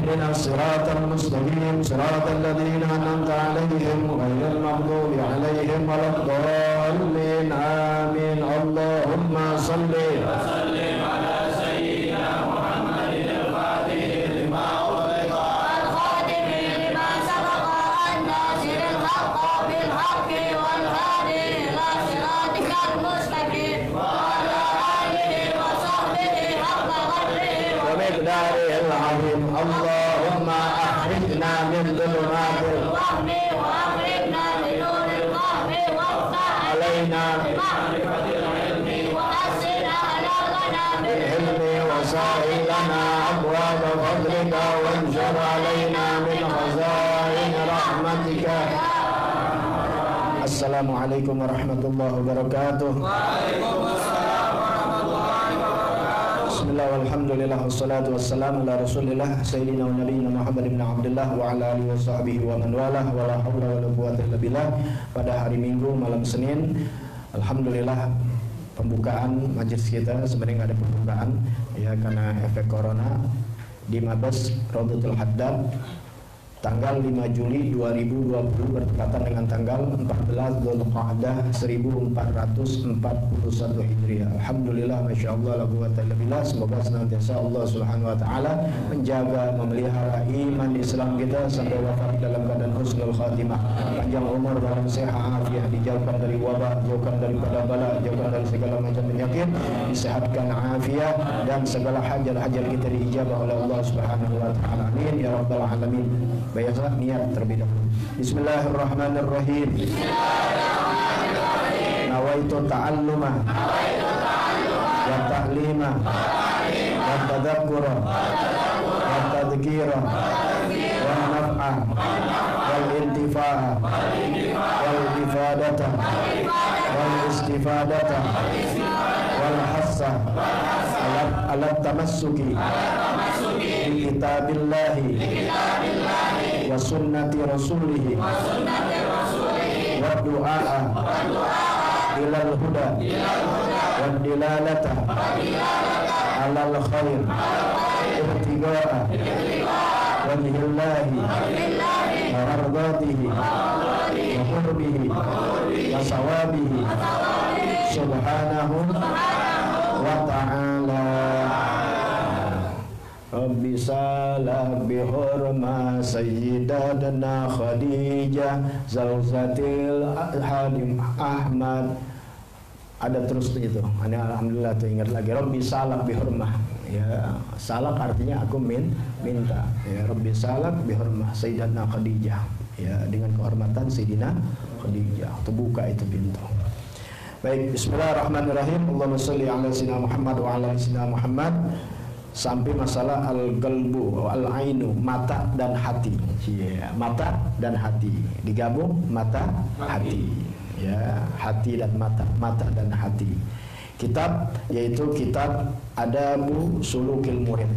اهدنا الصراط المستقيم صراط الذين أنعمت عليهم غير المغضوب عليهم ولا الضالين آمين. اللهم صل وسلم على سيدنا محمد الفاتح لما أغلق والخاتم لما سبق الناصر الحق بالحق والهادي إلى صراطك المستقيم وعلى آله وصحبه حق قدره ومقداره العظيم. اللهم أخرجنا من ظلمات الوهم وأخرجنا من نور الفهم وافتح علينا بمعرفة العلم وأسر أخلاقنا بالعلم وسهل لنا أبواب فضلك وانشر علينا من خزائن رحمتك. Assalamualaikum warahmatullahi wabarakatuh. Waalaikumsalam warahmatullahi wabarakatuh. Bismillah walhamdulillah wassalatu wassalamu ala rasulillah sayyidina wa nabiyina Muhammad ibn Abdullah wa ala alihi wa sahbihi wa man walah wa la hawla wa la quwwata illa billah. Pada hari Minggu malam Senin, alhamdulillah pembukaan majelis kita sebenarnya nggak ada pembukaan ya karena efek corona di Mabes Rawdatul Haddad tanggal 5 Juli 2020 bertepatan dengan tanggal 14 Dzulqa'dah 1441 Hijriah. Alhamdulillah, masyaallah, la quwwata illa billah. Semoga senantiasa Allah Subhanahu wa taala menjaga, memelihara iman Islam kita sampai wafat dalam keadaan husnul khatimah. Panjang umur dalam sehat afiat, dijauhkan dari wabah, jauhkan daripada bala, jauhkan dari segala macam penyakit, disehatkan afiat dan segala hajat-hajat kita diijabah oleh Allah Subhanahu wa taala. Amin ya rabbal alamin. Baiklah, niat terlebih dahulu. Bismillahirrahmanirrahim. Nawaitu ta'alluma wa ta'lima wa tadhakkura wa tadhkira wa naf'a wal intifa'a wal ifadata wal istifadata wal hassa ala tamassuki bi kitabillahi wa sunnati rasulihi wa du'a ilal huda wa dilalata alal khair ibtiga'a wajhillahi wa mardatihi wa qurbihi wa sawabihi subhanahu wa ta'ala. Rabbi salah bihurma sayyidatana Khadijah zawjatil Hadim Ahmad. Ada terus itu. Ini alhamdulillah tuh ingat lagi. Rabbi salah bihurmah. Ya, salak artinya aku minta. Ya, Rabbi salah bihurmah sayyidatana Khadijah. Ya, dengan kehormatan Sayyidina Khadijah. Itu buka itu pintu. Baik, bismillahirrahmanirrahim. Allahumma shalli ala sayyidina Muhammad wa ala sayyidina Muhammad. Sampai masalah al-qalbu, al-ainu, mata dan hati. Ya, mata dan hati digabung, mata hati. Ya, hati dan mata, mata dan hati. Kitab yaitu kitab Adabu Sulukil Murid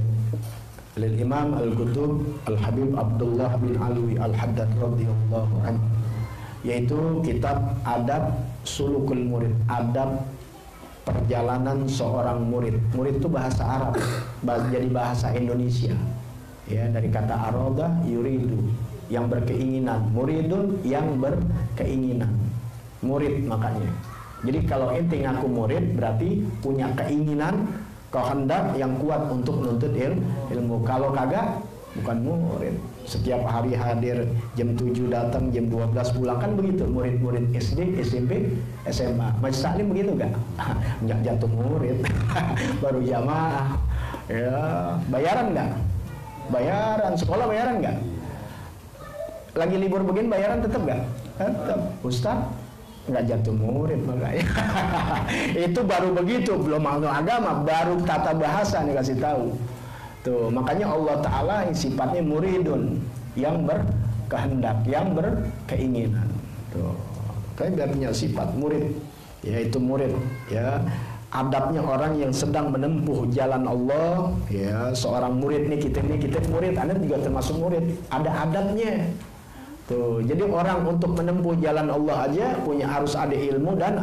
lil Imam Al-Qutub Al-Habib Abdullah bin Alwi Al-Haddad radhiyallahu anhu. Yaitu kitab Adab Sulukul Murid, adab perjalanan seorang murid. Murid itu bahasa Arab, jadi bahasa Indonesia. Ya, dari kata aroda yuridu, yang berkeinginan. Muridun, yang berkeinginan. Murid makanya. Jadi kalau ente ngaku murid berarti punya keinginan, kehendak yang kuat untuk menuntut ilmu. Kalau kagak, bukan murid. Setiap hari hadir, jam 7 datang, jam 12 pulang, kan begitu murid-murid SD, SMP, SMA. Majelis taklim begitu enggak? Enggak jatuh murid. Baru jamaah. Ya, bayaran enggak? Bayaran, sekolah bayaran enggak? Lagi libur begini bayaran tetap enggak? Tetap. Ustaz enggak jatuh murid makanya. Itu baru begitu, belum agama, baru tata bahasa nih kasih tahu. Tuh, makanya Allah Ta'ala sifatnya muridun, yang berkehendak, yang berkeinginan. Tuh, kayak dia punya sifat murid, yaitu murid. Ya, adabnya orang yang sedang menempuh jalan Allah. Ya, seorang murid nih, kita murid, Anda juga termasuk murid. Ada adabnya. Tuh, jadi orang untuk menempuh jalan Allah aja harus ada ilmu dan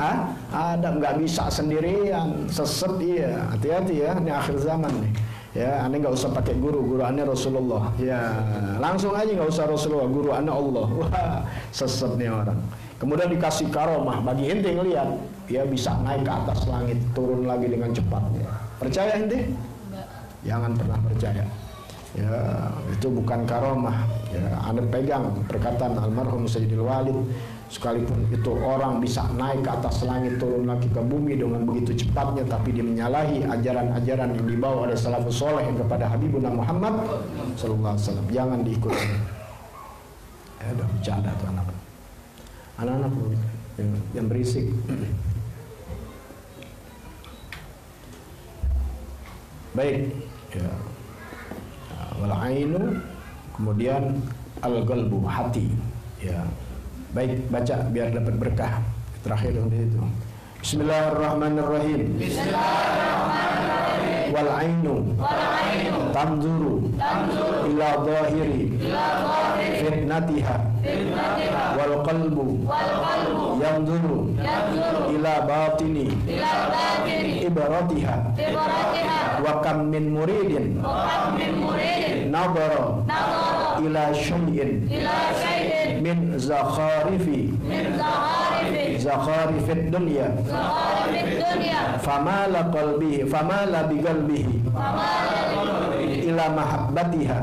adab. Nggak bisa sendirian, sesat. Iya, hati-hati ya, ini akhir zaman nih. Ya, aneh nggak usah pakai guru aneh Rasulullah. Ya, langsung aja nggak usah Rasulullah, guru aneh Allah. Wah, sesat nih orang. Kemudian dikasih karomah, bagi ente ngelihat, ya bisa naik ke atas langit, turun lagi dengan cepat. Percaya ente? Jangan pernah percaya. Ya, itu bukan karomah. Ya, aneh pegang perkataan almarhum Sayyidil Walid. Sekalipun itu orang bisa naik ke atas langit, turun lagi ke bumi dengan begitu cepatnya, tapi dia menyalahi ajaran-ajaran yang dibawa oleh salafus soleh kepada Habibuna Muhammad sallallahu alaihi wasallam. Jangan diikuti. Ya, udah bercanda tuh anak-anak yang berisik. Baik, ya. Wal ainu, kemudian al qalbu, hati. Ya. Baik, baca biar dapat berkah. Terakhir untuk itu. Bismillahirrahmanirrahim. Bismillahirrahmanirrahim. Wal ainu tanzuru ila zahiri fitnatiha wal qalbu yanzuru ila batini ibaratiha wa kam min muridin nadara ila syai'in min zakharifid dunya famala bi qalbihi ila mahabbatiha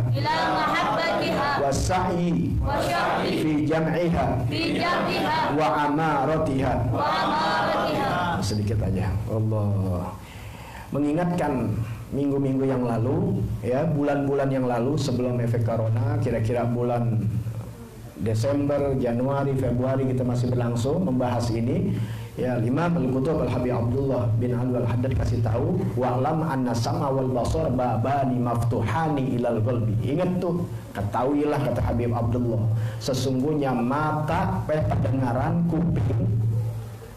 wasa'yi fi jam'iha wa amaratiha. Sedikit aja. Allah mengingatkan minggu-minggu yang lalu, ya, bulan-bulan yang lalu sebelum efek corona, kira-kira bulan Desember, Januari, Februari kita masih berlangsung membahas ini. Ya, Imam Al-Qutub Al-Habib Abdullah bin Alwi Al-Haddad kasih tahu, wa'lam anna sama wal basar babani maftuhani ilal qalbi. Ingat tuh, ketahuilah kata Habib Abdullah, sesungguhnya mata, pendengaran, kuping,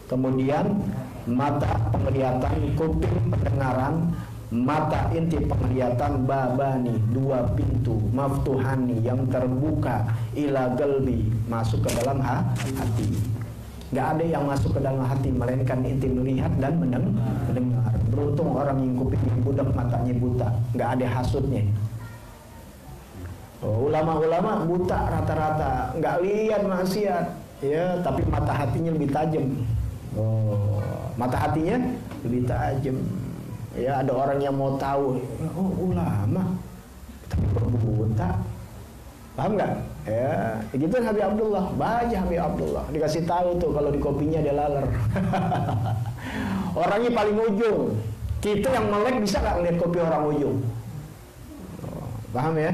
kemudian mata penglihatan, kuping pendengaran, mata inti penglihatan, babani, dua pintu, maftuhani yang terbuka, ila qalbi, masuk ke dalam hati. Gak ada yang masuk ke dalam hati melainkan inti melihat dan mendengar. Beruntung orang yang kupingnya budak, matanya buta, gak ada hasutnya. Ulama-ulama buta rata-rata, gak lihat maksiat, ya, tapi mata hatinya lebih tajam. Mata hatinya lebih tajam. Ya, ada orang yang mau tahu, ulama tapi buta. Paham nggak? Ya, gitu Habib Abdullah. Baca Habib Abdullah, dikasih tahu tuh kalau di kopinya dia laler. Orangnya paling ujung. Kita yang melek bisa nggak ngeliat kopi orang ujung? Paham ya?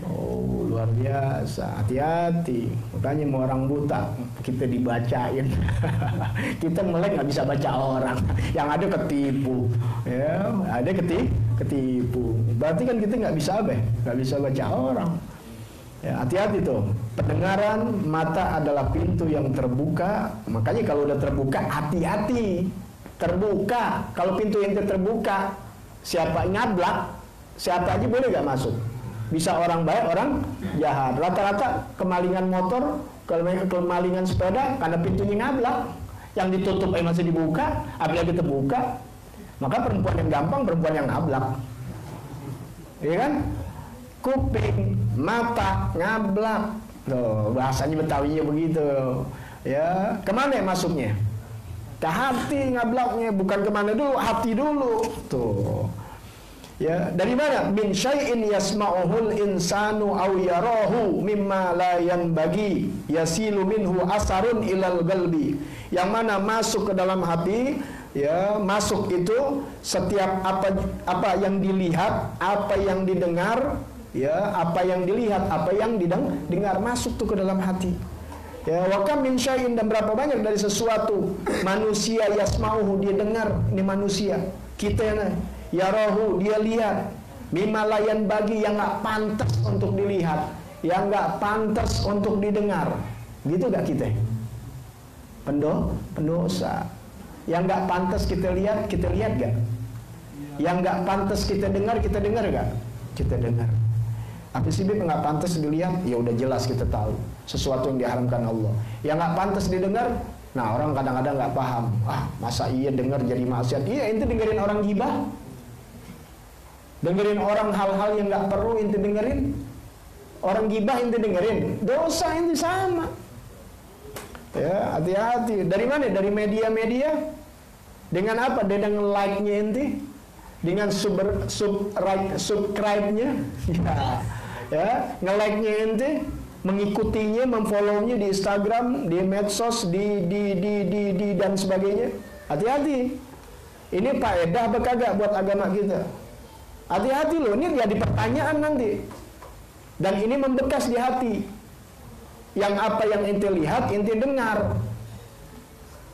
Oh, luar biasa. Hati-hati. Makanya mau orang buta kita dibacain. Kita melek nggak bisa baca orang. Yang ada ketipu. Ya, ada ketipu. Berarti kan kita nggak bisa nggak bisa baca orang. Ya, hati-hati tuh. Pendengaran mata adalah pintu yang terbuka. Makanya kalau udah terbuka, hati-hati. Terbuka. Kalau pintu yang terbuka, siapa nyablak, siapa aja boleh gak masuk. Bisa orang baik, orang jahat. Rata-rata kemalingan motor, kemalingan sepeda, karena pintunya ngablak. Yang ditutup masih dibuka, apalagi terbuka. Maka perempuan yang gampang, perempuan yang ngablak. Iya kan? Kuping, mata, ngablak. Tuh, bahasanya Betawinya begitu. Ya, kemana masuknya? Ke hati ngablaknya, bukan kemana dulu, hati dulu. Tuh. Ya, dari mana? Min syai'in yasma'uhul insanu aw yarahu mimma la yanbaghi yasilu minhu asarun ilal qalbi. Yang mana masuk ke dalam hati, ya, masuk itu setiap apa yang dilihat, apa yang didengar, ya, apa yang dilihat, apa yang didengar masuk tuh ke dalam hati. Ya, wa kam min syai'in, dan berapa banyak dari sesuatu manusia yasma'uhu, dia dengar, ini manusia. Kita yarahu, dia lihat, mimalayan bagi yang nggak pantas untuk dilihat, yang nggak pantas untuk didengar. Gitu gak kita? Pendosa. Yang nggak pantas kita lihat gak? Yang nggak pantas kita dengar gak? Kita dengar. Apa sih nggak pantas dilihat? Ya udah jelas kita tahu sesuatu yang diharamkan Allah. Yang nggak pantas didengar, nah orang kadang-kadang nggak paham. Masa iya dengar jadi maksiat? Iya, ente dengerin orang gibah. Dengerin orang hal-hal yang nggak perlu ente dengerin. Orang gibah ente dengerin, dosa ente sama. Ya, hati-hati. Dari mana? Dari media-media. Dengan apa? Dengan like-nya ente, dengan subscribe-nya, ya, nge-like-nya ente, mengikutinya, memfollow-nya di Instagram, di medsos, di dan sebagainya. Hati-hati. Ini faedah apa kagak buat agama kita? Hati-hati loh, ini jadi pertanyaan nanti. Dan ini membekas di hati. Yang apa yang ente lihat, ente dengar.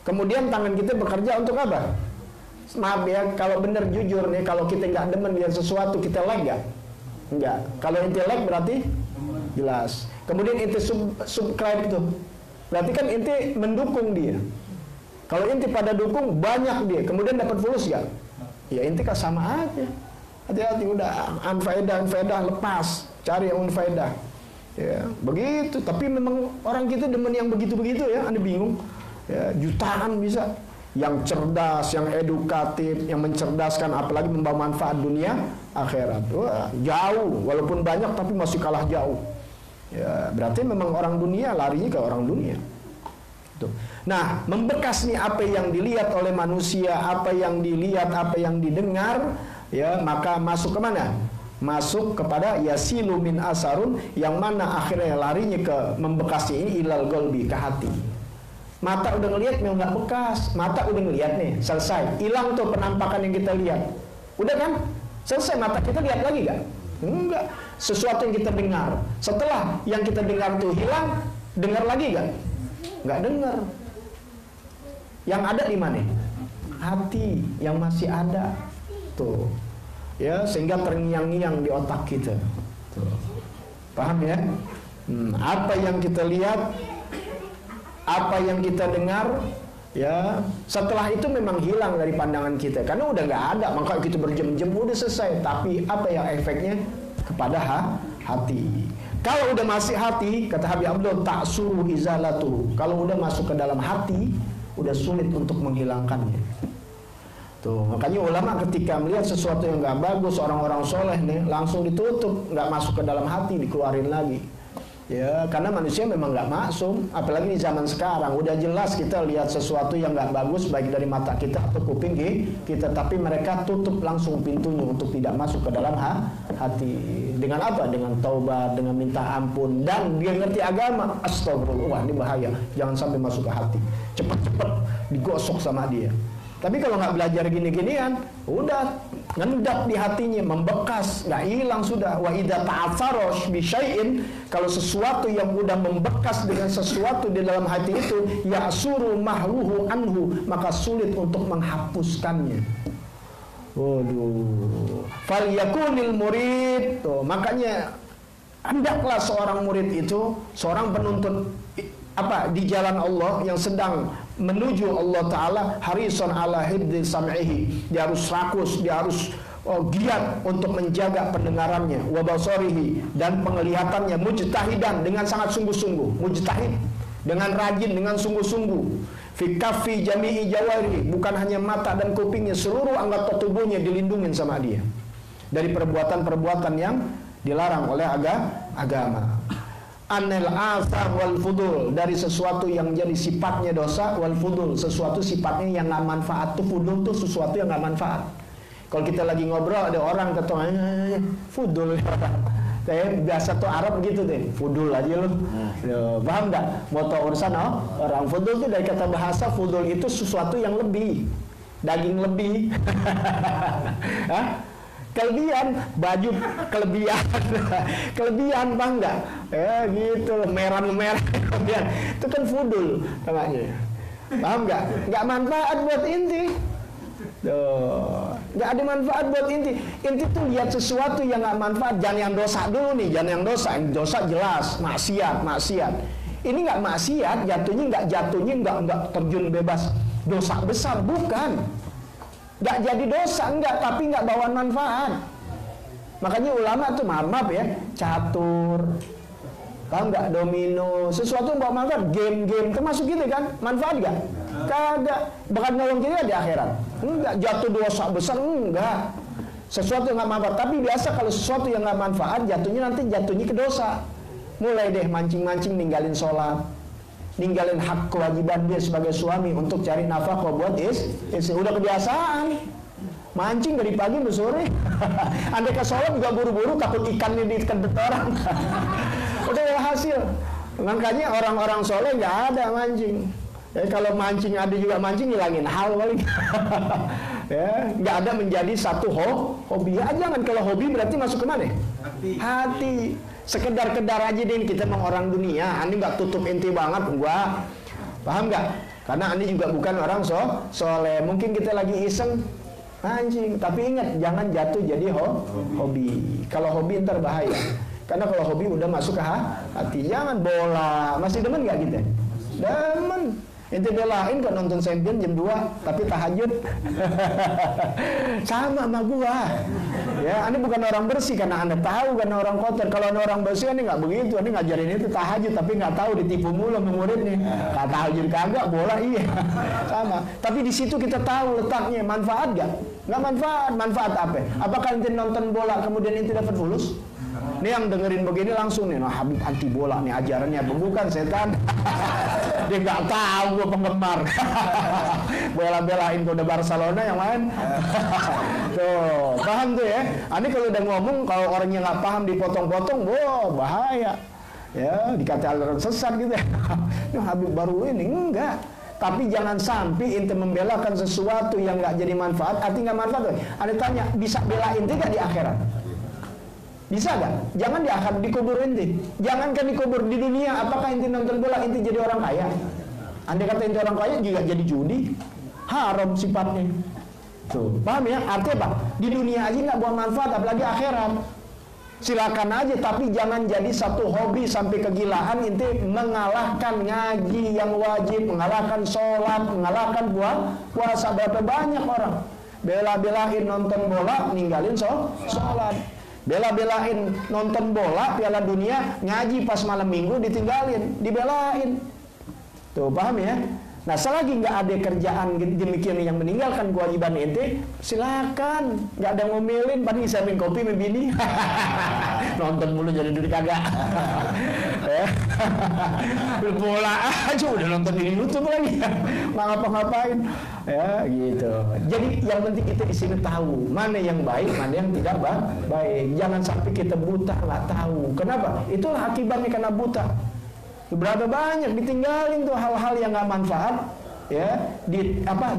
Kemudian tangan kita bekerja untuk apa? Maaf ya, kalau benar jujur nih, kalau kita nggak demen lihat sesuatu, kita like nggak? Enggak. Kalau ente like berarti jelas. Kemudian ente subscribe tuh, berarti kan ente mendukung dia. Kalau ente pada dukung, banyak dia, kemudian dapat fulus nggak? Ya ente kan sama aja. Hati-hati, udah unfaedah lepas, cari yang unfaedah. Ya, begitu. Tapi memang orang kita demen yang begitu-begitu ya, Anda bingung. Ya, jutaan bisa. Yang cerdas, yang edukatif, yang mencerdaskan, apalagi membawa manfaat dunia akhirat. Wah, jauh, walaupun banyak tapi masih kalah jauh. Ya, berarti memang orang dunia larinya ke orang dunia. Tuh. Nah, membekas nih apa yang dilihat oleh manusia, apa yang dilihat, apa yang didengar, ya, maka masuk ke mana? Masuk kepada yasilu min asarun, yang mana akhirnya larinya ke membekasnya ini ilal golbi, ke hati. Mata udah ngelihat memang nggak bekas, mata udah ngelihat nih, selesai, hilang tuh penampakan yang kita lihat, udah kan, selesai. Mata kita lihat lagi gak? Enggak. Sesuatu yang kita dengar, setelah yang kita dengar tuh hilang, dengar lagi gak? Nggak dengar. Yang ada di mana? Hati yang masih ada tuh, ya, sehingga terngiang-ngiang di otak kita tuh. Paham ya? Apa yang kita lihat, apa yang kita dengar, ya, setelah itu memang hilang dari pandangan kita karena udah nggak ada, maka kita berjam-jam udah selesai. Tapi apa yang efeknya kepada hati? Kalau udah masih hati, kata Habib Abdul, tak suruh izalatu. Kalau udah masuk ke dalam hati, udah sulit untuk menghilangkannya. Tuh, makanya ulama ketika melihat sesuatu yang nggak bagus, orang-orang soleh nih langsung ditutup, nggak masuk ke dalam hati, dikeluarin lagi. Ya, karena manusia memang nggak maksum, apalagi di zaman sekarang. Udah jelas kita lihat sesuatu yang nggak bagus, baik dari mata kita atau kuping kita, tapi mereka tutup langsung pintunya untuk tidak masuk ke dalam hati. Dengan apa? Dengan taubat, dengan minta ampun, dan dia ngerti agama. Astagfirullah, ini bahaya. Jangan sampai masuk ke hati. Cepat-cepat digosok sama dia. Tapi kalau nggak belajar gini-ginian, udah ngendap di hatinya, membekas, nggak hilang sudah. Wa idza ta'affarosh bi syai'in, kalau sesuatu yang udah membekas dengan sesuatu di dalam hati itu, ya'suru mahluhu anhu, maka sulit untuk menghapuskannya. Waduh. Fal yakunil murid, tuh, makanya hendaklah seorang murid itu, seorang penuntut apa di jalan Allah yang sedang menuju Allah Ta'ala, harisan ala hibdi sam'ihi, dia harus rakus, dia harus giat untuk menjaga pendengarannya, wa basarihi, dan penglihatannya, mujtahidan, dengan sangat sungguh-sungguh, mujtahid, dengan rajin, dengan sungguh-sungguh, fi kaffi jami'i jawari, bukan hanya mata dan kupingnya, seluruh anggota tubuhnya dilindungin sama dia dari perbuatan-perbuatan yang dilarang oleh agama. Anil asar wal fudul, dari sesuatu yang jadi sifatnya dosa, wal fudul, sesuatu sifatnya yang nggak manfaat. Tuh fudul tuh sesuatu yang nggak manfaat. Kalau kita lagi ngobrol ada orang kata fudul, biasa tuh Arab gitu deh, fudul aja lu. Paham nggak? Mau tau urusan orang fudul tuh dari kata bahasa fudul itu sesuatu yang lebih, daging lebih. Kelebihan, baju kelebihan, kelebihan bangga, ya gitu, merah kelebihan, itu kan fudul namanya, paham nggak? Nggak manfaat buat inti, nggak ada manfaat buat inti. Inti tuh lihat sesuatu yang nggak manfaat, jangan yang dosa dulu nih, jangan yang dosa jelas, maksiat. Ini nggak maksiat, jatuhnya nggak terjun bebas dosa besar, bukan. Nggak jadi dosa, enggak, tapi nggak bawa manfaat. Makanya ulama tuh maaf ya, catur, paham nggak, domino, sesuatu yang bawa manfaat, game termasuk gitu kan, manfaat nggak? Kagak, bahkan nolong kita di akhirat, enggak. Jatuh dosa besar, enggak. Sesuatu yang nggak manfaat. Tapi biasa kalau sesuatu yang nggak manfaat, jatuhnya ke dosa. Mulai deh mancing-mancing ninggalin sholat, ninggalin hak kewajiban dia sebagai suami untuk cari nafkah buat istri. Udah kebiasaan. Mancing dari pagi sampai sore. Andai ke sholat juga buru-buru, takut ikannya dikebet orang. Udah hasil. Makanya orang-orang soleh nggak ada mancing. Kalau mancing ada juga mancing, ngilangin hal paling. Ya, nggak ada menjadi satu hobi. Ya, jangan, kalau hobi berarti masuk ke mana? Hati. Sekedar-kedar aja deh kita mau orang dunia. Ani nggak tutup inti banget, gua paham nggak? Karena Ani juga bukan orang soleh. Mungkin kita lagi iseng mancing, tapi ingat jangan jatuh jadi hobi. Kalau hobi ntar bahaya. Karena kalau hobi udah masuk ke hati. Jangan bola. Masih demen gak kita? Demen. Ente belain kok nonton champion jam 2 tapi tahajud. Sama sama gua. Ya, Anda bukan orang bersih karena Anda tahu karena orang kotor. Kalau Anda orang bersih Anda nggak begitu. Anda ngajarin itu tahajud tapi nggak tahu ditipu mulu sama muridnya. Nggak tahajud kagak, bola iya. Sama. Tapi di situ kita tahu letaknya, manfaat gak? Nggak manfaat. Manfaat apa? Apakah ente nonton bola kemudian ente dapat fulus? Ini yang dengerin begini langsung nih, nah Habib anti bola nih ajarannya, bukan setan. Dia nggak tahu gue penggemar. Bela-belain kode Barcelona yang lain. Tuh, paham tuh ya. Ini kalau udah ngomong, kalau orangnya nggak paham dipotong-potong, wah bahaya. Ya, dikata aliran sesat gitu ya. Ini Habib baru ini, enggak. Tapi jangan sampai ente membelakan sesuatu yang nggak jadi manfaat, artinya nggak manfaat. Anda tanya, bisa bela ente nggak di akhirat? Bisa gak? Jangan di akhirat, dikubur ente. Jangankan dikubur di dunia. Apakah ente nonton bola ente jadi orang kaya? Andai kata ente orang kaya juga jadi judi, haram sifatnya. Tuh, paham ya? Artinya apa? Di dunia aja nggak buat manfaat, apalagi akhirat. Silakan aja, tapi jangan jadi satu hobi sampai kegilaan ente mengalahkan ngaji yang wajib, mengalahkan sholat, mengalahkan puasa. Berapa banyak orang bela-belain nonton bola, ninggalin sholat. Bela-belain nonton bola Piala Dunia, ngaji pas malam minggu ditinggalin, dibelain. Tuh, paham ya? Nah, selagi nggak ada kerjaan demikian yang meninggalkan kewajiban ente, silakan, nggak ada ngomelin, paling ngisamin kopi membini. Nonton mulu jadi duit kagak. Bola aja udah nonton di YouTube lagi, nggak ngapa-ngapain, ya gitu. Jadi yang penting kita di sini tahu mana yang baik, mana yang tidak baik. Jangan sampai kita buta nggak tahu. Kenapa? Itulah akibatnya karena buta. Berapa banyak ditinggalin tuh hal-hal yang nggak manfaat, ya,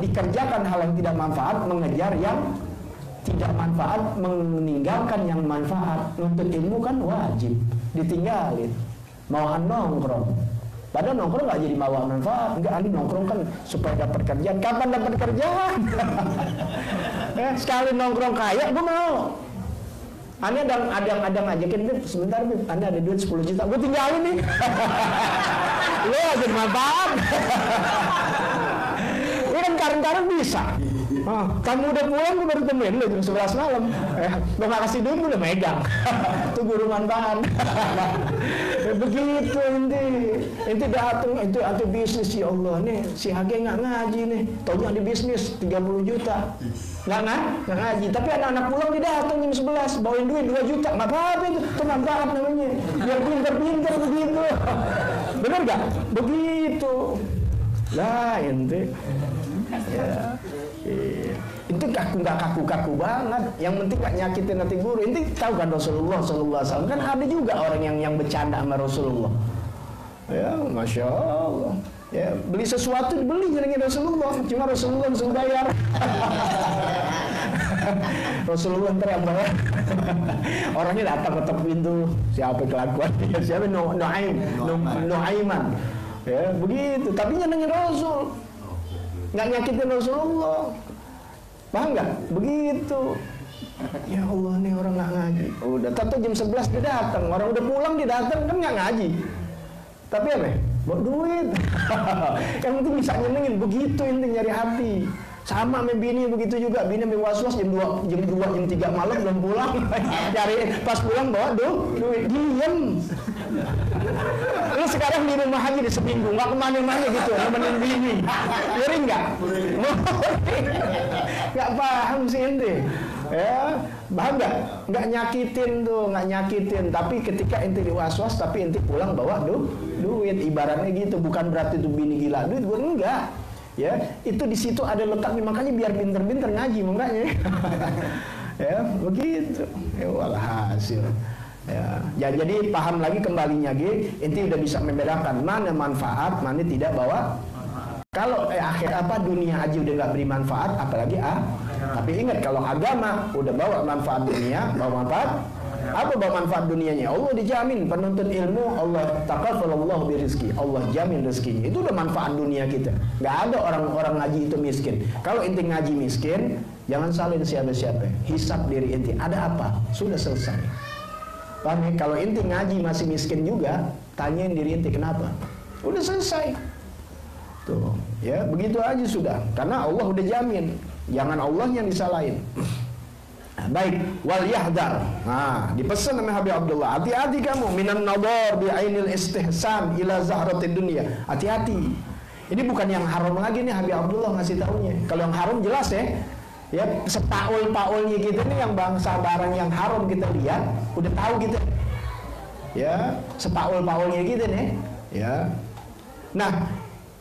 dikerjakan hal yang tidak manfaat, mengejar yang tidak manfaat, meninggalkan yang manfaat. Nuntut ilmu kan wajib, ditinggalin. Mauan nongkrong, padahal nongkrong nggak jadi bawa manfaat. Enggak, Ali nongkrong kan supaya dapat kerjaan. Kapan dapat kerjaan? Sekali nongkrong kaya, gue mau. Anda ada ngajakin, Bib, sebentar Bib, Anda ada duit 10 juta, gue tinggalin nih. Lo ada manfaat. Ini kan karen-karen bisa. Kamu udah pulang, gue baru temuin lo jam 11 malam. Lo gak kasih duit, gue udah megang. Itu guru manfaat. Begitu inti datang, itu bisnis, ya Allah nih, si Hage nggak ngaji nih, taunya di bisnis 30 juta. Nggak ngaji, tapi anak-anak pulang dia datang jam 11, bawain duit 2 juta, nggak apa-apa itu manfaat namanya. Biar pintar-pintar begitu. Bener gak? Begitu. Lah ente. Ya. Itu nggak kaku-kaku banget. Yang penting nggak nyakitin hati guru. Inti tahu kan Rasulullah SAW kan ada juga orang yang bercanda sama Rasulullah. Ya, masya Allah. Ya, beli sesuatu dibeli nyenengin Rasulullah. Cuma Rasulullah langsung bayar. Rasulullah ntar yang bayar. Orangnya datang ketok pintu. Siapa kelakuan? Siapa? Nuaiman. Ya, begitu. Tapi nyenengin Rasul. Nggak nyakitin Rasulullah. Paham nggak? Begitu. Ya Allah nih orang nggak ngaji. Udah tato jam 11 dia datang. Orang udah pulang dia datang kan nggak ngaji. Tapi apa? Bawa duit. Yang penting bisa nyenengin. Begitu inti nyari hati. Sama sama bini begitu juga. Bini ambil was-was jam 2, jam 3 malam belum pulang. Cari pas pulang bawa duit. Diem. Lu sekarang di rumah aja di seminggu, nggak kemana-mana gitu, nemenin bini. Ngeri nggak? Nggak paham sih ente. Ya, paham nggak? Nggak nyakitin tuh, nggak nyakitin. Tapi ketika ente was-was, tapi ente pulang bawa duit, ibaratnya gitu. Bukan berarti itu bini gila duit, gue enggak. Ya, itu di situ ada letaknya, makanya biar pinter-pinter ngaji makanya. Ya, begitu. Ya, walhasil. Ya, jadi paham lagi kembalinya ente udah bisa membedakan mana manfaat, mana tidak bawa. Kalau akhir dunia aja udah nggak beri manfaat, apalagi Tapi ingat kalau agama udah bawa manfaat dunia, bawa manfaat apa? Bawa manfaat dunianya. Allah dijamin penuntut ilmu, Allah taqaffalallahu birizki, Allah jamin rezekinya. Itu udah manfaat dunia kita. Nggak ada orang-orang ngaji itu miskin. Kalau inti ngaji miskin, jangan salin siapa-siapa. Hisab diri inti, ada apa? Sudah selesai. Paham ya? Kalau inti ngaji masih miskin juga, tanyain diri inti kenapa? Udah selesai. Tuh, ya begitu aja sudah. Karena Allah udah jamin. Jangan Allah yang disalahin. Nah, baik, wal yahdar. Nah, dipesan sama Habib Abdullah, hati-hati kamu minan nadar bi ainil istihsan ila zahratid dunya. Hati-hati. Ini bukan yang haram lagi nih Habib Abdullah ngasih taunya. Kalau yang haram jelas ya. Ya, sepaul-paulnya kita nih yang bangsa barang yang haram kita lihat, udah tahu kita. Ya, sepaul-paulnya kita nih. Ya. Nah,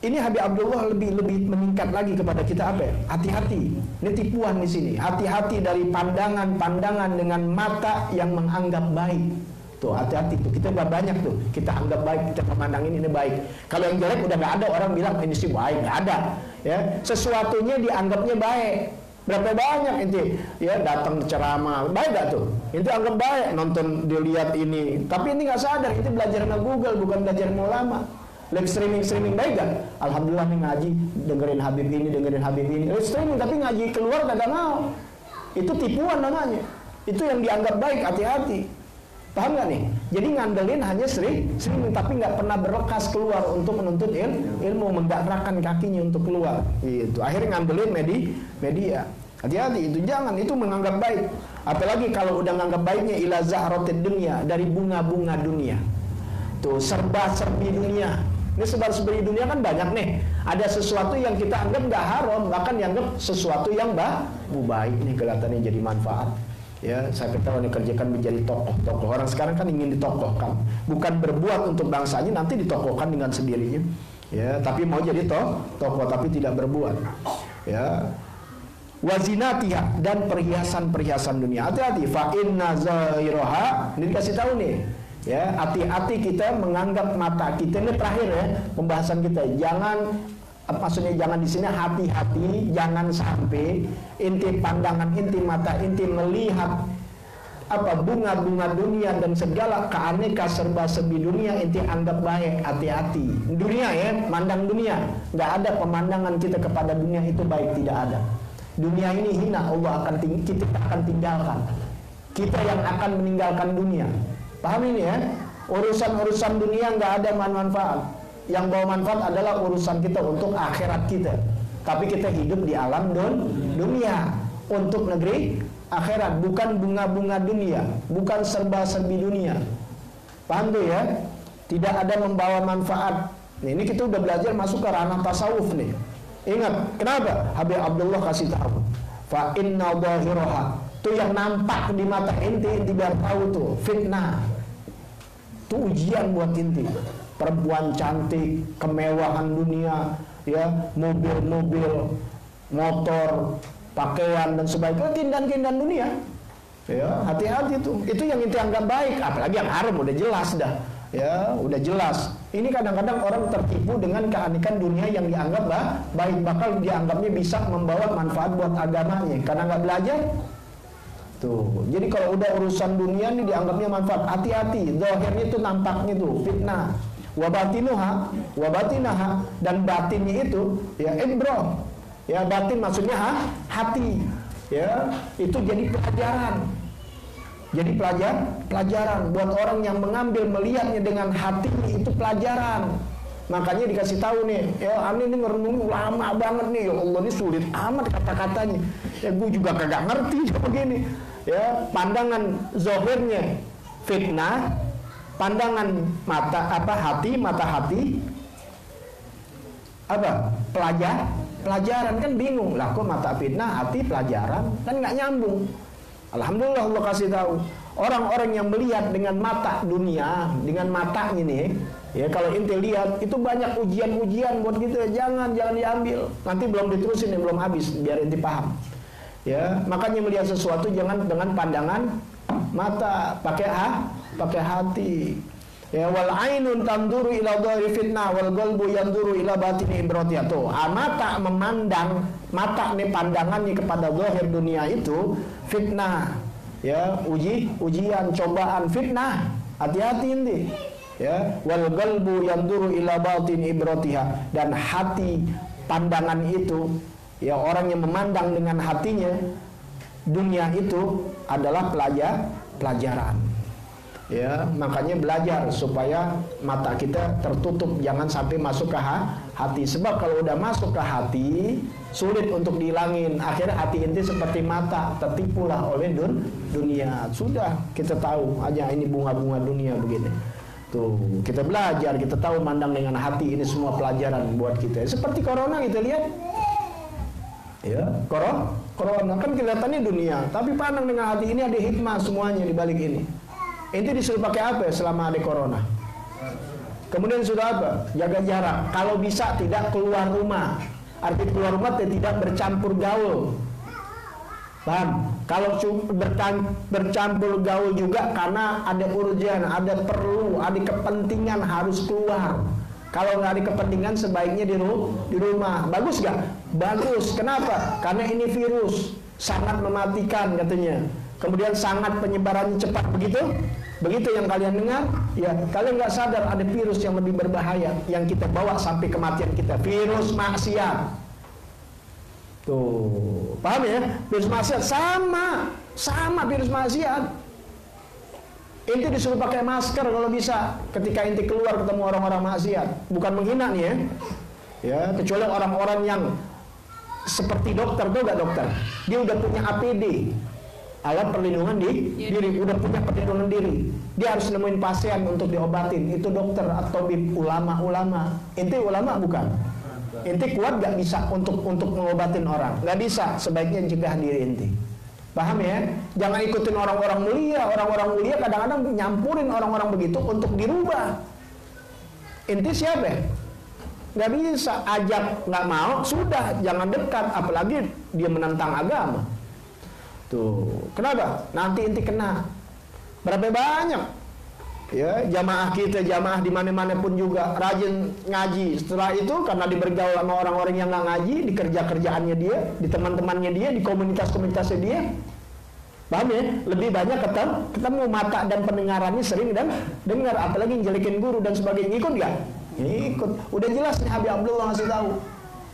ini Habib Abdullah lebih meningkat lagi kepada kita apa ya? Hati-hati. Ini tipuan di sini. Hati-hati dari pandangan-pandangan dengan mata yang menganggap baik. Tuh, hati-hati tuh. Kita udah banyak tuh. Kita anggap baik, kita memandang ini baik. Kalau yang jelek udah nggak ada orang bilang ini sih baik, nggak ada. Ya, sesuatunya dianggapnya baik. Berapa banyak inti ya datang ceramah baik gak tuh? Itu anggap baik, nonton dilihat ini. Tapi ini nggak sadar, itu belajar sama Google bukan belajar sama ulama. Live streaming baik gak? Alhamdulillah nih ngaji, dengerin Habib ini, dengerin Habib ini. Live streaming tapi ngaji keluar kagak mau. Itu tipuan namanya. Itu yang dianggap baik, hati-hati. Paham gak nih? Jadi ngandelin hanya streaming tapi nggak pernah berlekas keluar untuk menuntut ilmu, menggerakkan kakinya untuk keluar. Itu akhirnya ngandelin media. Hati-hati, itu jangan, itu menganggap baik. Apalagi kalau udah nganggap baiknya ila zahratid dunya, dari bunga-bunga dunia. Tuh, serba-serbi dunia. Ini serba-serbi dunia kan banyak nih. Ada sesuatu yang kita anggap nggak haram, bahkan dianggap sesuatu yang baik nih kelihatannya jadi manfaat. Ya, saya ketahui dikerjakan menjadi tokoh-tokoh. Orang sekarang kan ingin ditokohkan, bukan berbuat untuk bangsanya, nanti ditokohkan dengan sendirinya. Ya, tapi mau jadi tokoh tapi tidak berbuat. Ya. Wazinatiha, dan perhiasan-perhiasan dunia. Hati-hati, fa inna zahiraha. Ini dikasih tahu nih. Ya, hati-hati kita menganggap mata kita, ini terakhir ya pembahasan kita. Maksudnya jangan di sini, hati-hati jangan sampai inti pandangan, inti mata, inti melihat bunga-bunga dunia dan segala keaneka serba-serbi dunia inti anggap baik. Hati-hati. Dunia ya, mandang dunia. Nggak ada pemandangan kita kepada dunia itu baik, tidak ada. Dunia ini hina, kita akan tinggalkan. Kita yang akan meninggalkan dunia. Paham ini ya? Urusan-urusan dunia nggak ada manfaat. Yang bawa manfaat adalah urusan kita untuk akhirat kita. Tapi kita hidup di alam dunia untuk negeri akhirat, bukan bunga-bunga dunia, bukan serba-serbi dunia. Paham tuh ya? Tidak ada membawa manfaat. Ini kita udah belajar masuk ke ranah tasawuf nih. Ingat, kenapa? Habib Abdullah kasih tahu. Fa inna dhahiraha. Itu yang nampak di mata inti biar tahu tuh fitnah. Itu ujian buat inti. Perempuan cantik, kemewahan dunia, ya, mobil-mobil, motor, pakaian dan sebagainya, kindan-kindan dunia. Ya, hati-hati tuh. Itu yang inti anggap baik, apalagi yang haram udah jelas dah. Ya, udah jelas. Ini kadang-kadang orang tertipu dengan keanekan dunia yang dianggap baik, bakal dianggapnya bisa membawa manfaat buat agamanya karena nggak belajar. Tuh, jadi kalau udah urusan dunia ini dianggapnya manfaat, hati-hati. Zahirnya itu nampaknya tuh fitnah. Wabatinaha, dan batinnya itu ya ibrah. Ya, batin maksudnya hati. Ya, itu jadi pelajaran. Jadi pelajaran buat orang yang mengambil melihatnya dengan hatinya, itu pelajaran. Makanya dikasih tahu nih, ya ini ngerenung lama banget nih, ya Allah ini sulit amat kata-katanya. Ya gue juga kagak ngerti begini. Ya, pandangan zahirnya fitnah, pandangan mata hati pelajaran kan bingung lah, kok mata fitnah hati pelajaran kan nggak nyambung. Alhamdulillah Allah kasih tahu. Orang-orang yang melihat dengan mata dunia, dengan mata ini, ya kalau inti lihat itu banyak ujian-ujian buat kita, jangan diambil. Nanti belum diterusin, belum habis, biar inti paham. Ya, makanya melihat sesuatu jangan dengan pandangan mata, pakai hati. Ya, wal ainun tanduru ila dhahiri fitnah wal qalbu yanduru ila batini ibratiha. Tuh, mata memandang, mata nih pandangannya kepada zahir dunia itu fitnah. Ya, ujian, cobaan, fitnah. Hati-hati ini. Ya, wal qalbu yanduru ila batini ibratiha, dan hati pandangan itu, ya orang yang memandang dengan hatinya dunia itu adalah pelajaran. Ya, makanya belajar supaya mata kita tertutup, jangan sampai masuk ke hati. Sebab kalau udah masuk ke hati, sulit untuk dihilangin. Akhirnya hati inti seperti mata, tertipulah oleh dunia. Sudah, kita tahu aja ini bunga-bunga dunia begini. Tuh, kita belajar, kita tahu mandang dengan hati, ini semua pelajaran buat kita. Seperti corona kita lihat. Ya, corona kan kelihatannya dunia, tapi pandang dengan hati, ini ada hikmah semuanya di balik ini. Inti disuruh pakai apa ya selama ada corona? Kemudian sudah apa? Jaga jarak. Kalau bisa tidak keluar rumah. Arti keluar rumah tidak bercampur gaul. Paham? Kalau bercampur gaul juga karena ada urgen, ada perlu, ada kepentingan harus keluar. Kalau nggak ada kepentingan sebaiknya di rumah. Bagus gak? Bagus. Kenapa? Karena ini virus sangat mematikan katanya. Kemudian sangat penyebarannya cepat, begitu yang kalian dengar. Ya, kalian nggak sadar ada virus yang lebih berbahaya yang kita bawa sampai kematian kita, virus maksiat. Tuh, paham ya? Virus maksiat sama virus maksiat. Inti disuruh pakai masker kalau bisa ketika inti keluar ketemu orang-orang maksiat. Bukan menghina nih ya. Ya, kecuali orang-orang yang seperti dokter, tuh gak dokter? Dia udah punya APD. Alat perlindungan diri, udah punya perlindungan diri. Dia harus nemuin pasien untuk diobatin. Itu dokter atau ulama. Inti ulama bukan. Inti kuat gak bisa untuk mengobatin orang. Gak bisa, sebaiknya cegah diri inti. Paham ya? Jangan ikutin orang-orang mulia. Orang-orang mulia kadang-kadang nyampurin orang-orang begitu untuk dirubah. Inti siapa ya? Gak bisa, ajak gak mau, sudah jangan dekat. Apalagi dia menentang agama. Tuh, kenapa? Nanti inti kena. Berapa banyak? Ya, jamaah kita, jamaah di mana-mana pun juga rajin ngaji. Setelah itu karena dibergaul sama orang-orang yang nggak ngaji, di kerja-kerjaannya dia, di teman-temannya dia, di komunitas-komunitasnya dia. Paham ya? Lebih banyak ketemu mata dan pendengarannya sering dan dengar, apalagi jelekin guru dan sebagainya. Ikut nggak? Ikut. Udah jelas nih Habib Abdullah ngasih tahu.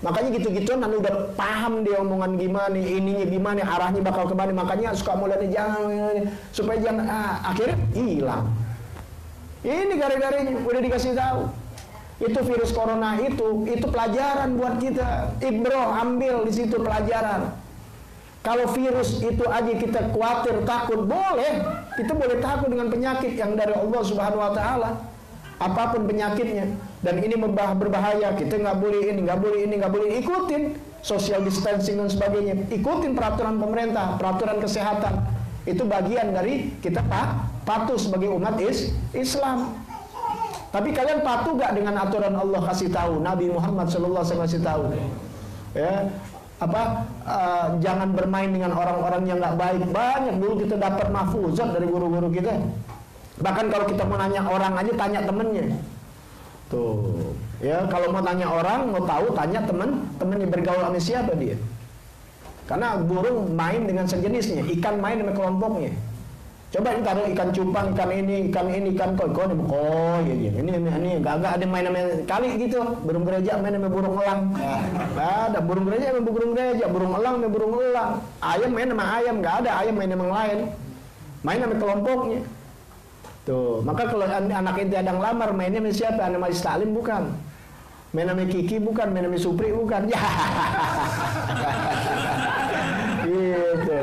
Makanya gitu-gituan nanti udah paham dia omongan gimana, ininya gimana, arahnya bakal kemana. Makanya suka mulai jangan, supaya jangan akhirnya hilang. Ini gara-garanya udah dikasih tahu. Itu virus corona itu pelajaran buat kita. Ibroh, ambil di situ pelajaran. Kalau virus itu aja kita khawatir, takut, boleh. Kita boleh takut dengan penyakit yang dari Allah Subhanahu wa taala. Apapun penyakitnya, dan ini berbahaya, kita nggak boleh ini, nggak boleh ini, nggak boleh. Ikutin social distancing dan sebagainya, ikutin peraturan pemerintah, peraturan kesehatan. Itu bagian dari kita patuh sebagai umat Islam. Tapi kalian patuh gak dengan aturan Allah kasih tahu, Nabi Muhammad SAW kasih tahu, ya jangan bermain dengan orang-orang yang nggak baik. Banyak dulu kita dapat mahfuzat dari guru-guru kita. Bahkan kalau kita mau nanya orang aja, tanya temennya. Tuh, ya kalau mau tanya orang, mau tahu, tanya temennya bergaul sama siapa dia. Karena burung main dengan sejenisnya, ikan main dengan kelompoknya. Coba kita taruh ikan cupang, ikan ini, ikan koi, ini enggak ada main sama kali gitu. Burung gereja main sama burung elang. Ada burung gereja sama burung gereja, burung elang sama burung elang. Ayam main sama ayam, enggak ada ayam main sama yang lain. Main sama kelompoknya. Tuh, maka kalau anak inti ada ngelamar, mainnya sama siapa? Sama Stalin bukan. Main sama Kiki bukan, main sama Supri bukan. Ya. Gitu.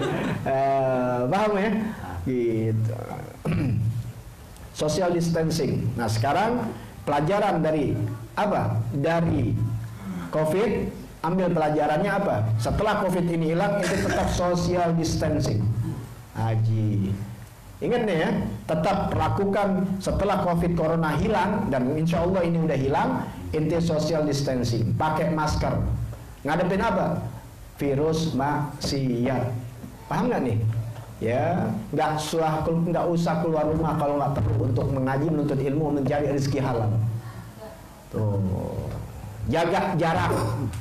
Paham ya? Gitu. Social distancing. Nah, sekarang pelajaran dari apa? Dari COVID, ambil pelajarannya apa? Setelah COVID ini hilang, itu tetap social distancing. Haji. Ingat nih ya, tetap lakukan setelah COVID Corona hilang, dan insya Allah ini udah hilang, inti social distancing, pakai masker. Ngadepin apa? Virus maksiat. Paham nggak nih? Ya, nggak usah keluar rumah kalau nggak perlu untuk mengaji, menuntut ilmu, mencari rezeki halal. Tuh, jaga jarak,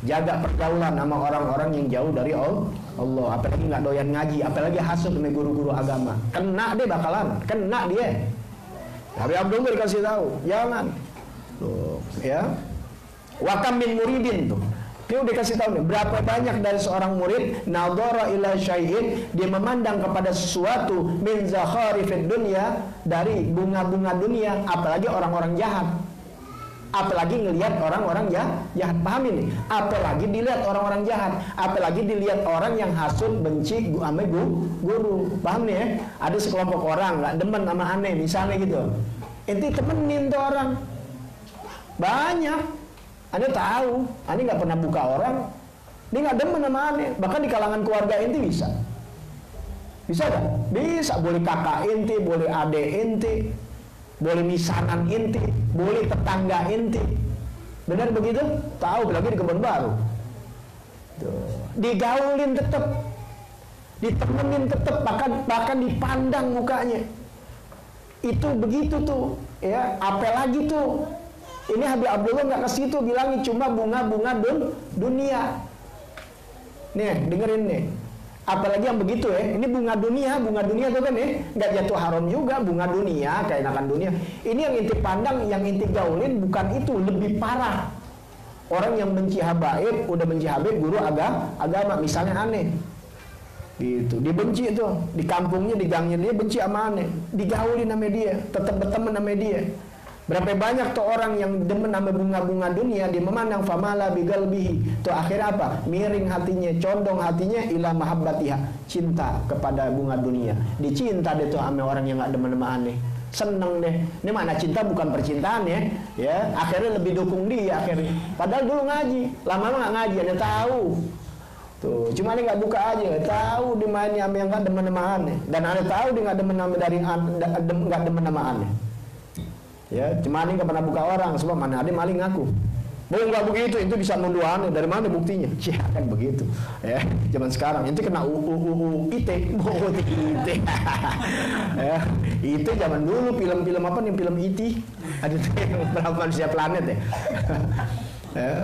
jaga pergaulan sama orang-orang yang jauh dari Allah. Apalagi nggak doyan ngaji, apalagi hasut sama guru-guru agama. Kena deh bakalan, kena dia. Habib Abdullah dikasih tahu, jangan. Tuh, ya. Wakam min muridin tuh. Dia udah kasih tahu nih, berapa banyak dari seorang murid nadhara ila syai'in, dia memandang kepada sesuatu min zakharifid dunya, dari bunga-bunga dunia, apalagi orang-orang jahat. Apalagi ngelihat orang-orang jahat, paham ini? Apalagi dilihat orang-orang jahat, apalagi dilihat orang yang hasut, benci sama guru, paham nih ya? Ada sekelompok orang nggak demen sama aneh, misalnya gitu. Ente temenin tuh orang, banyak. Anda tahu, Anda nggak pernah buka orang, dia nggak demen sama aneh. Bahkan di kalangan keluarga ente bisa kan? Bisa, boleh kakak ente, boleh adik ente, boleh misanan inti, boleh tetangga inti. Benar begitu? Tahu, lagi di Kebun Baru. Tuh. Digaulin tetap, ditemenin tetap, bahkan dipandang mukanya. Itu begitu tuh, ya. Apalagi tuh, ini Habib Abdullah nggak ke situ, bilangnya cuma bunga-bunga dunia. Nih, dengerin nih. Apalagi yang begitu ya, ini bunga dunia tuh kan ya, nggak jatuh haram juga, bunga dunia, keenakan dunia. Ini yang inti pandang, yang inti gaulin bukan itu, lebih parah. Orang yang benci habaib, udah benci habib, guru agama, misalnya aneh. Gitu, dibenci tuh, di kampungnya, di gangnya dia benci sama aneh, digaulin sama dia, tetap berteman sama dia. Berapa banyak tuh orang yang demen sama bunga-bunga dunia, dia memandang famala bigalbihi. Tuh akhirnya apa? Miring hatinya, condong hatinya ila mahabbatiha, cinta kepada bunga dunia. Dicinta deh tuh sama orang yang nggak demen sama aneh. Seneng deh. Ini mana cinta bukan percintaan ya. Ya, akhirnya lebih dukung dia akhirnya. Padahal dulu ngaji, lama-lama nggak ngaji, dia tahu. Tuh, cuma dia nggak buka aja, tahu dia mainnya sama yang nggak demen sama aneh. Dan aneh tahu dia nggak demen sama nggak demen sama aneh. Ya, cuma ini nggak pernah buka orang, sebab mana ada maling ngaku. Boleh nggak begitu, itu bisa nuduh aneh. Dari mana buktinya? Ya kan begitu. Ya, zaman sekarang itu kena IT, ya, itu zaman dulu film-film apa nih, film IT, ada berapa manusia planet ya. Ya.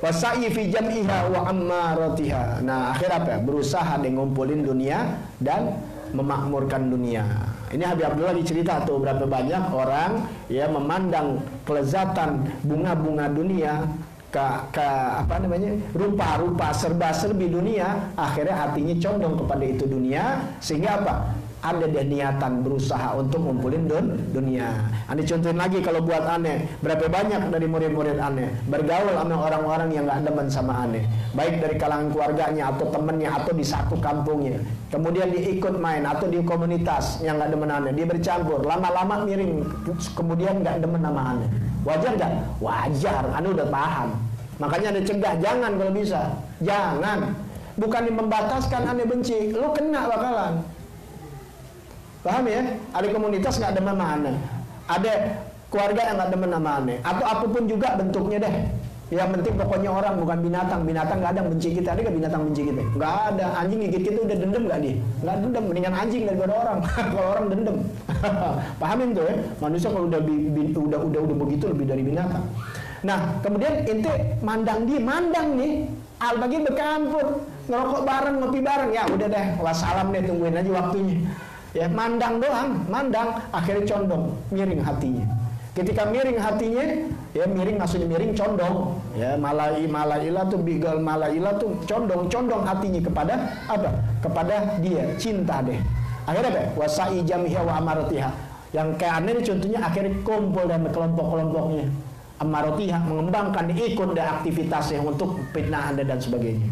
Wasai fi jam'iha wa ammaratiha. Nah, akhir apa ya? Berusaha ngumpulin dunia dan memakmurkan dunia. Ini Habib Abdullah dicerita tuh berapa banyak orang ya memandang kelezatan bunga-bunga dunia ke apa namanya, rupa-rupa serba-serbi dunia, akhirnya hatinya condong kepada itu dunia, sehingga apa? Ada dia niatan berusaha untuk ngumpulin dunia. Anda contohin lagi kalau buat aneh, berapa banyak dari murid-murid aneh bergaul sama orang-orang yang nggak demen sama aneh, baik dari kalangan keluarganya atau temennya atau di satu kampungnya. Kemudian dia ikut main atau di komunitas yang nggak demen aneh, dia bercampur, lama-lama miring, kemudian nggak demen sama aneh. Wajar nggak? Wajar. Anda udah paham. Makanya Anda cegah, jangan kalau bisa, jangan. Bukan membataskan aneh benci, lu kena bakalan. Paham ya? Ada komunitas nggak demen sama aneh, ada keluarga yang nggak demen sama aneh, atau apapun juga bentuknya deh. Yang penting pokoknya orang, bukan binatang. Binatang nggak ada yang benci kita. Ada nggak binatang benci kita? Nggak ada. Anjing gigit kita udah dendam nggak dia? Nggak dendam. Mendingan anjing daripada orang. Kalau orang dendam. Pahamin tuh ya? Manusia kalau udah begitu lebih dari binatang. Nah, kemudian ente mandang nih, al-bagi bercampur, ngerokok bareng, ngopi bareng, ya udah deh, wassalam deh, tungguin aja waktunya. Ya, mandang doang, akhirnya condong, miring hatinya. Ketika miring hatinya, ya miring maksudnya miring condong, ya malailah tuh bigal malailah tuh condong hatinya kepada apa? Kepada dia, cinta deh. Akhirnya apa? Wasai jam'iha wa amaratiha. Yang kayak aneh contohnya akhirnya kumpul dan kelompok-kelompoknya. Amaratiha mengembangkan ikut dan aktivitasnya untuk fitnah Anda dan sebagainya.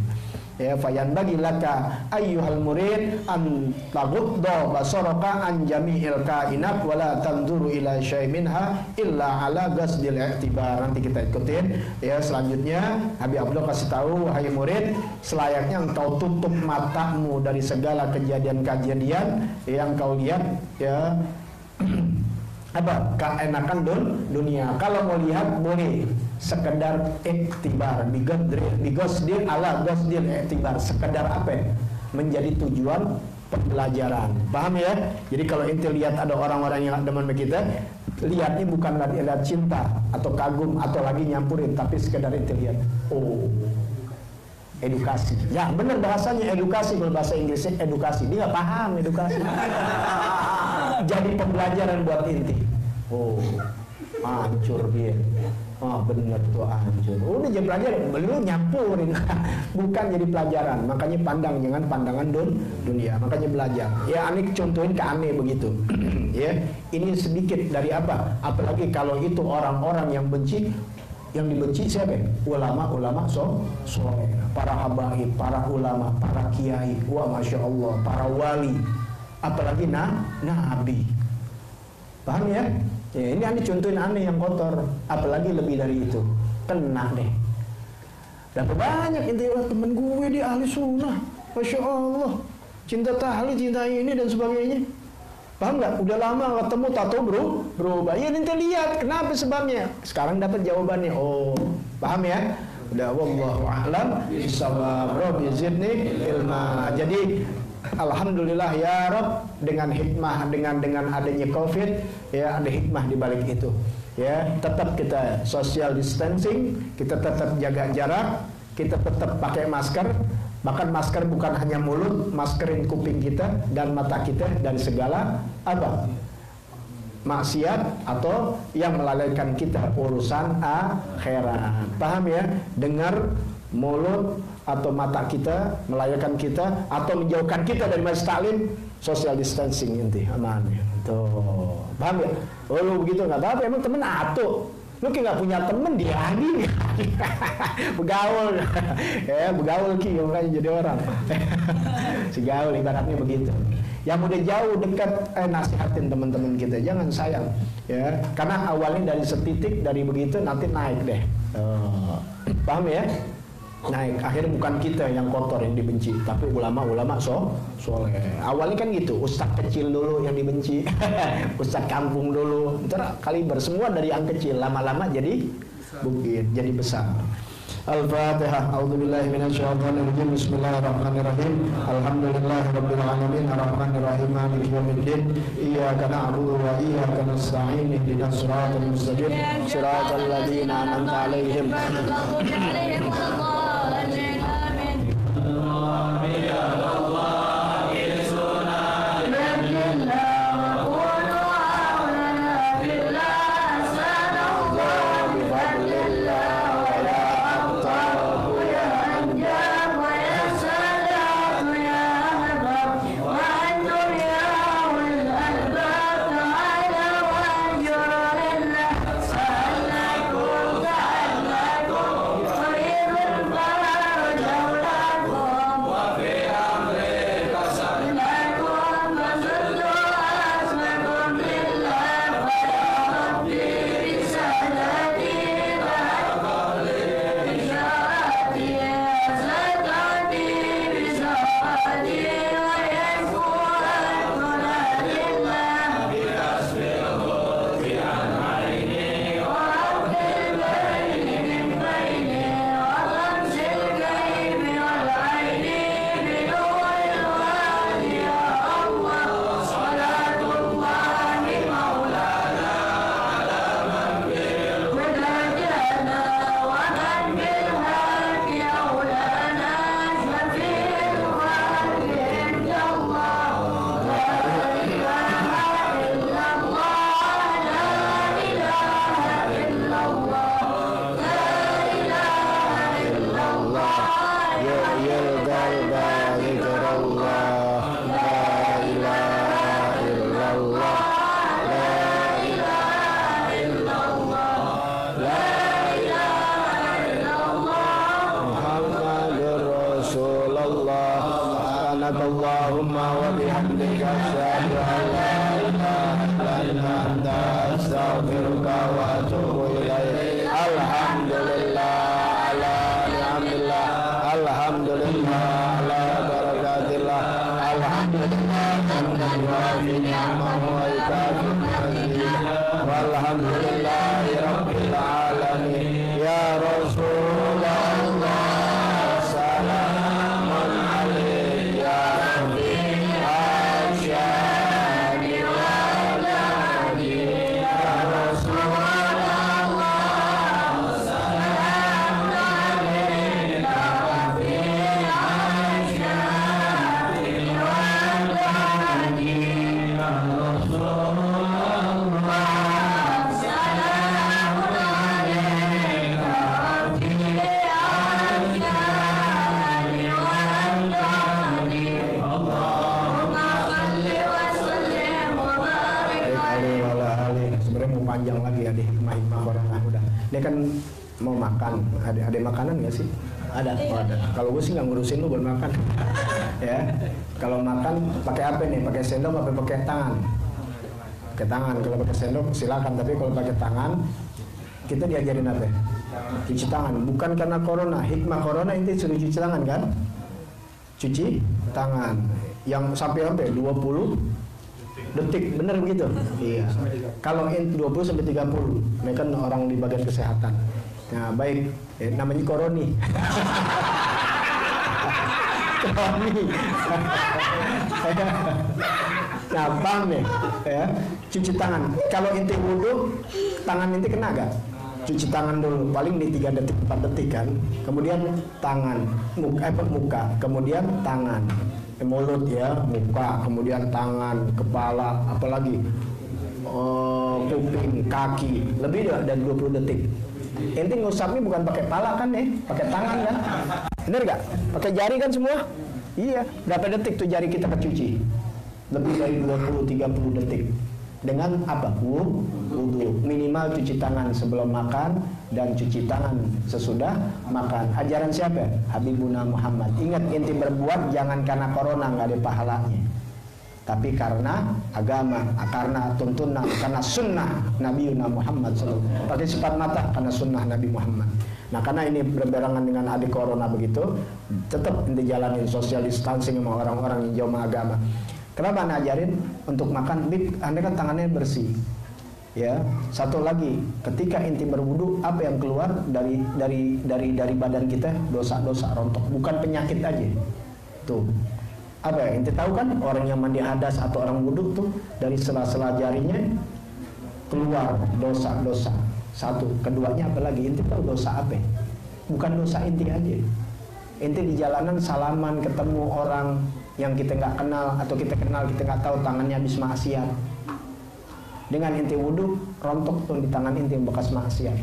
Ya, fayanbaghi laka ayyuhal murid an taghudda basaraka an jami'il kainat wa la tanzuru ila syai' minha illa ala qasdil i'tibar. Nanti kita ikutin ya. Selanjutnya Habib Abdullah kasih tahu, wahai murid, selayaknya engkau tutup matamu dari segala kejadian-kejadian yang kau lihat ya. Apa? Keenakan dunia. Kalau mau lihat boleh sekedar iktibar, bigosdil ala gosdil iktibar. Sekedar apa? Menjadi tujuan pembelajaran. Paham ya? Jadi kalau ente lihat ada orang-orang yang demen sama kita, lihatnya bukan lagi lihat cinta atau kagum atau lagi nyampurin, tapi sekedar ente lihat, oh, edukasi. Ya benar bahasanya edukasi, kalau bahasa Inggrisnya edukasi. Dia nggak paham edukasi. Jadi pembelajaran buat inti. Oh, hancur dia. Oh benar tuh hancur. Udah jadi pelajaran, belum nyampurin. Bukan jadi pelajaran. Makanya pandang, jangan pandangan dunia. Makanya belajar. Ya aneh contohin ke aneh begitu. Ya, ini sedikit dari apa? Apalagi kalau itu orang-orang yang benci. Yang dibenci siapa? Ulama-ulama soleh, para habaib, para ulama, para kiai. Wah masya Allah, para wali. Apalagi nabi. Paham ya? Ya ini aneh contohin aneh yang kotor. Apalagi lebih dari itu, kena deh. Dan banyak intinya temen gue di ahli sunnah, masya Allah, cinta tahlil, cinta ini dan sebagainya. Paham nggak? Udah lama ketemu tato berubah. Ya nanti lihat kenapa sebabnya. Sekarang dapat jawabannya. Oh paham ya? Udah wallahu a'lam bishawab. Rabbi zidni ilma. Jadi alhamdulillah ya Rabb, dengan hikmah dengan adanya Covid ya, ada hikmah di balik itu. Ya, tetap kita social distancing, kita tetap jaga jarak, kita tetap pakai masker. Bahkan masker bukan hanya mulut, maskerin kuping kita dan mata kita dari segala apa? Maksiat atau yang melalaikan kita urusan akhirat. Paham ya? Dengar mulut atau mata kita melayakkan kita atau menjauhkan kita dari majelis taklim, social distancing inti aman. Tuh, paham ya? Oh lu begitu nggak apa-apa, emang temen atuh. Lu kayak nggak punya temen dia lagi, begaul, ya begaul ki makanya jadi orang, si gaul ibaratnya begitu. Yang udah jauh dekat, nasihatin teman-teman kita, jangan sayang, ya, karena awalnya dari setitik dari begitu nanti naik deh, paham ya? Naik, akhirnya bukan kita yang kotor yang dibenci, tapi ulama-ulama soleh. Awalnya kan gitu, ustadz kecil dulu yang dibenci, ustadz kampung dulu, ntar kaliber semua dari yang kecil, lama-lama jadi bukit, jadi besar. Al-Fatihah. A'udzubillahi minasyaitonirrajim. Bismillahirrahmanirrahim. Alhamdulillahirabbil alamin arrahmanirrahim maliki yaumiddin. Iyyaka na'budu wa iyyaka nasta'in. Ihdinas siratal mustaqim. Siratal ladzina an'amta 'alaihim. astaghfiruka wa atubu ilaik. Alhamdulillah ala ni'amillah, alhamdulillah ala barakatillah, alhamdulillah hamdan yuafi ni'amahu wa yukafi mazidah, walhamdulillahi rabbil alamin. Ya Rasulullah salamun alaika ya rabbi asyhadu an la ilaha illa Rasulullah salamun alaika ya rabbi asyhadu an la ilaha illa Rasulullah salamun alaika sebenarnya mau panjang lagi ya di hikmah-hikmah corona udah. Dia kan mau makan, ada makanan nggak sih? Ada. Oh, ada. Kalau gue sih nggak ngurusin lu buat makan. Ya. Kalau makan pakai apa nih? Pakai sendok apa pakai tangan? Pakai tangan. Kalau pakai sendok silakan, tapi kalau pakai tangan kita diajarin apa? Cuci tangan. Bukan karena corona, hikmah corona inti suruh cuci tangan kan? Cuci tangan. Yang sampai 20 detik, bener begitu? Iya. Kalau 20 sampai 30, mereka kan orang di bagian kesehatan. Nah, baik, namanya koroni. Koroni. Nah, bang nih, ya, cuci tangan. Kalau inti wudhu, tangan inti kena gak? Cuci tangan dulu, paling di 3 detik, 4 detik kan. Kemudian tangan, muka, kemudian tangan. Mulut ya, muka, kemudian tangan, kepala, apalagi kuping, kaki, lebih dari 20 detik. Inti ngusapnya bukan pakai pala kan ya, pakai tangan kan, bener gak? Pakai jari kan semua? Iya, berapa detik tuh jari kita kecuci? Lebih dari 20-30 detik. Dengan apa? Wudhu. Minimal cuci tangan sebelum makan dan cuci tangan sesudah makan. Ajaran siapa? Habibuna Muhammad. Ingat, inti berbuat jangan karena corona nggak ada pahalanya, tapi karena agama, karena tuntunan, karena sunnah Nabiuna Muhammad SAW. Pakai sifat mata karena sunnah Nabi Muhammad. Nah, karena ini berbarengan dengan adik corona begitu, tetap inti jalanin social distancing sama orang-orang yang jauh sama agama. Kenapa Anda ajarin untuk makan? Anda kan tangannya bersih. Ya, satu lagi, ketika inti berwudu, apa yang keluar dari badan kita? Dosa-dosa rontok, bukan penyakit aja. Tuh. Apa ya? Inti tahu kan orang yang mandi hadas atau orang wudu tuh dari sela-sela jarinya keluar dosa-dosa. Satu, keduanya apalagi? Inti tahu dosa apa? Bukan dosa inti aja. Inti di jalanan salaman ketemu orang yang kita nggak kenal atau kita kenal kita nggak tahu tangannya habis maksiat. Dengan inti wudhu rontok tuh di tangan inti yang bekas maksiat.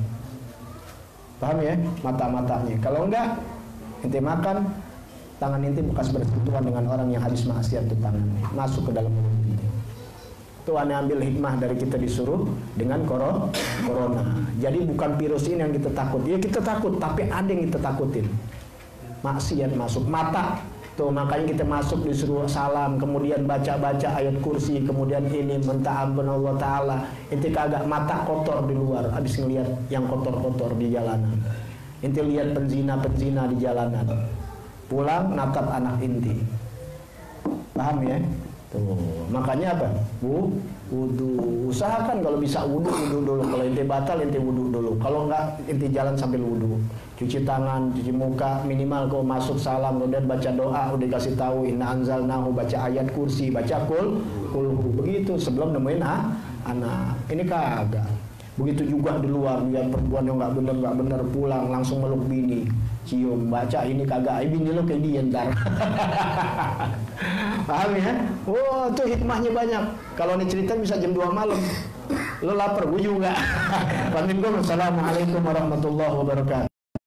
Paham ya? Mata-matanya. Kalau enggak, inti makan tangan inti bekas bersentuhan dengan orang yang habis maksiat tuh tangannya masuk ke dalam mulut inti. Itu Anda ambil hikmah dari kita disuruh dengan corona. Jadi bukan virus ini yang kita takut. Ya kita takut, tapi ada yang kita takutin. Maksiat masuk mata. Tuh, makanya kita masuk disuruh salam, kemudian baca-baca ayat kursi, kemudian ini minta ampun Allah Ta'ala. Inti kagak mata kotor di luar, habis ngelihat yang kotor-kotor di jalanan. Inti lihat penzina-penzina di jalanan. Pulang natap anak inti. Paham ya? Tuh, makanya apa? Wudu. Usahakan kalau bisa wudu dulu. Kalau inti batal, inti wudu dulu. Kalau enggak, inti jalan sambil wudu. Cuci tangan, cuci muka, minimal kau masuk salam, kemudian baca doa, udah dikasih tahu inna anzalnahu, baca ayat kursi, baca kulhu. Begitu sebelum nemuin anak. Ini kagak. Begitu juga di luar, lihat perempuan yang nggak bener pulang langsung meluk bini, cium, baca ini kagak. Bini lo kayak dia ntar. Paham ya? Wah, tuh hikmahnya banyak. Kalau ini cerita bisa jam 2 malam. Lo lapar, gue juga. Assalamualaikum warahmatullahi wabarakatuh.